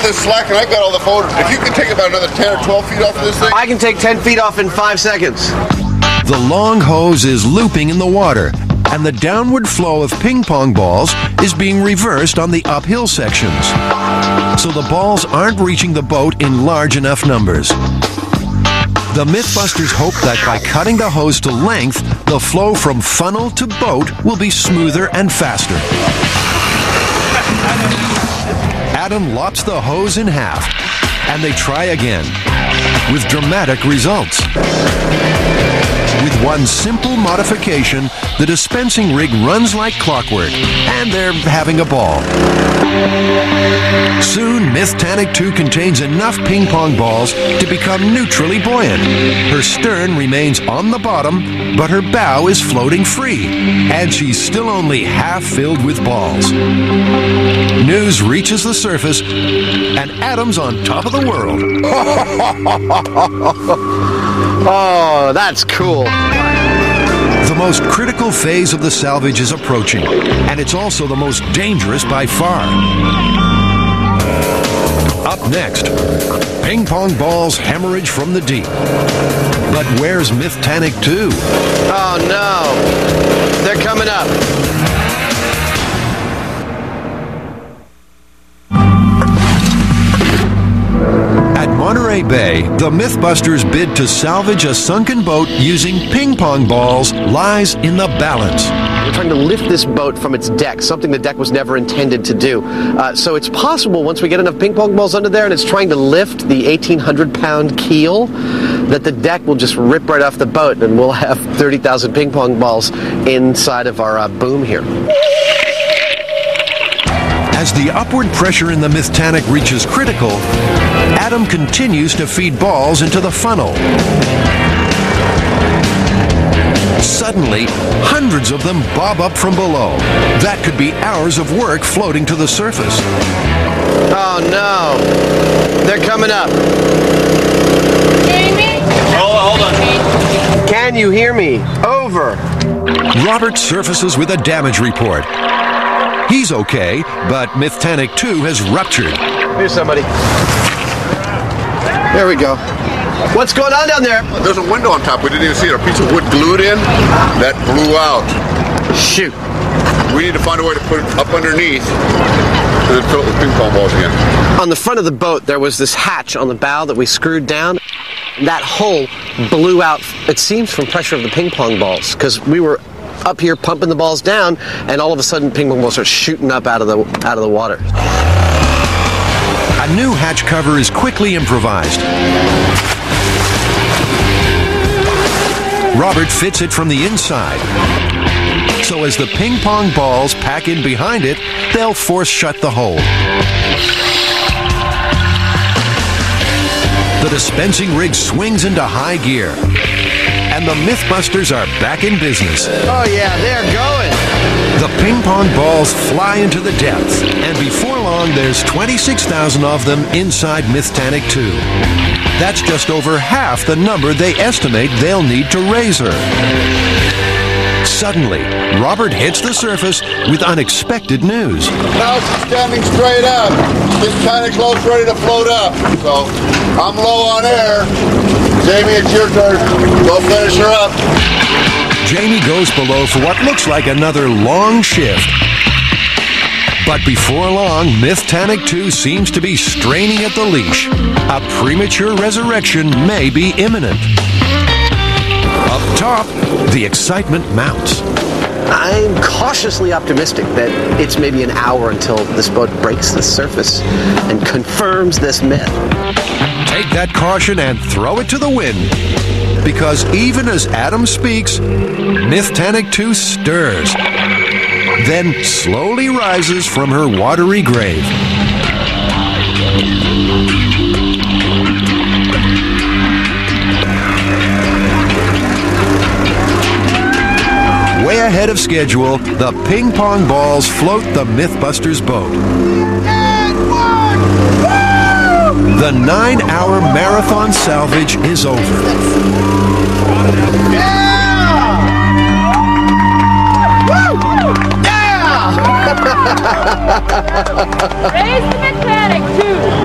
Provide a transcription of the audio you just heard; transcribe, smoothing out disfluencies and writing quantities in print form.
this slack and I've got all the photos. If you can take about another 10 or 12 feet off of this thing. I can take 10 feet off in 5 seconds. The long hose is looping in the water, and the downward flow of ping pong balls is being reversed on the uphill sections. So the balls aren't reaching the boat in large enough numbers. The Mythbusters hope that by cutting the hose to length, the flow from funnel to boat will be smoother and faster. Adam lops the hose in half, and they try again, with dramatic results. With one simple modification, the dispensing rig runs like clockwork, and they're having a ball. Soon, Mythtanic 2 contains enough ping pong balls to become neutrally buoyant. Her stern remains on the bottom, but her bow is floating free, and she's still only half filled with balls. News reaches the surface, and Adam's on top of the world. Oh, that's cool. The most critical phase of the salvage is approaching, and it's also the most dangerous by far. Up next, ping pong balls hemorrhage from the deep. But where's Mythtanic 2? Oh no, they're coming up. At Monterey Bay, the Mythbusters' bid to salvage a sunken boat using ping pong balls lies in the balance. We're trying to lift this boat from its deck, something the deck was never intended to do. So it's possible once we get enough ping pong balls under there and it's trying to lift the 1,800-pound keel, that the deck will just rip right off the boat and we'll have 30,000 ping pong balls inside of our boom here. As the upward pressure in the Mythtanic reaches critical, Adam continues to feed balls into the funnel. Suddenly, hundreds of them bob up from below. That could be hours of work floating to the surface. Oh no, they're coming up. Jamie? Hold on. Can you hear me? Over. Robert surfaces with a damage report. He's okay, but Mythtanic 2 has ruptured. Here's somebody. There we go. What's going on down there? There's a window on top. We didn't even see it. A piece of wood glued in that blew out. Shoot. We need to find a way to put it up underneath and then fill it with ping pong balls again. On the front of the boat, there was this hatch on the bow that we screwed down. That hole blew out, it seems, from pressure of the ping pong balls, because we were up here pumping the balls down, and all of a sudden ping pong balls are shooting up out of the water. A new hatch cover is quickly improvised. Robert fits it from the inside. So as the ping pong balls pack in behind it, they'll force shut the hole. The dispensing rig swings into high gear, and the Mythbusters are back in business. Oh yeah, they're going. The ping pong balls fly into the depths, and before long there's 26,000 of them inside Mythtanic 2. That's just over half the number they estimate they'll need to raise her. Suddenly, Robert hits the surface with unexpected news. Now she's standing straight up. She's kind of close, ready to float up. So I'm low on air. Jamie, it's your turn. Go finish her up. Jamie goes below for what looks like another long shift. But before long, Mythtanic 2 seems to be straining at the leash. A premature resurrection may be imminent. Up top, the excitement mounts. I'm cautiously optimistic that it's maybe an hour until this boat breaks the surface and confirms this myth. Take that caution and throw it to the wind. Because even as Adam speaks, Mythtanic 2 stirs, then slowly rises from her watery grave. Way ahead of schedule, the ping pong balls float the Mythbusters boat. The 9-hour marathon salvage is over. Yeah! Woo! Yeah! Raise the Mythtanic 2.